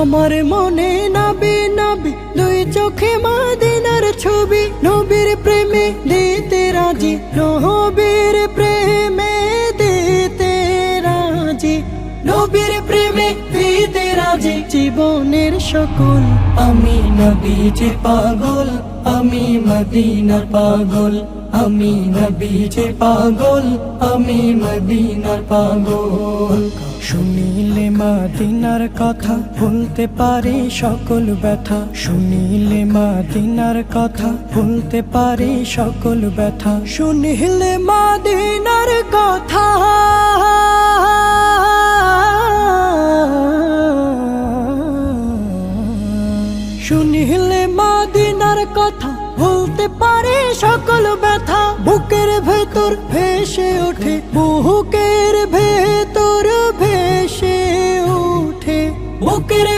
আমার মনে নাবি নাবি দুই চোখে মদিনার ছবি, নবীর প্রেমে দিতে রাজি, নবীর প্রেমে দিতে রাজি, নবীর প্রেমে দিতে রাজি। জীবনের সকল আমি নবীজি পাগল, আমি মদিনার পাগল, আমি নবীজি পাগল, আমি মদিনার পাগল। শুনিলে মদিনার কথা ভুলতে পারি সকল ব্যথা, শুনিলে মদিনার কথা ভুলতে পারি সকল ব্যথা, শুনিলে মদিনার কথা শুনিলে মদিনার কথা ভুলতে পারি সকল ব্যথা। বুকের ভেতর ভেসে ওঠে, বুকের ভেতর ভেসে ওঠে, বুকের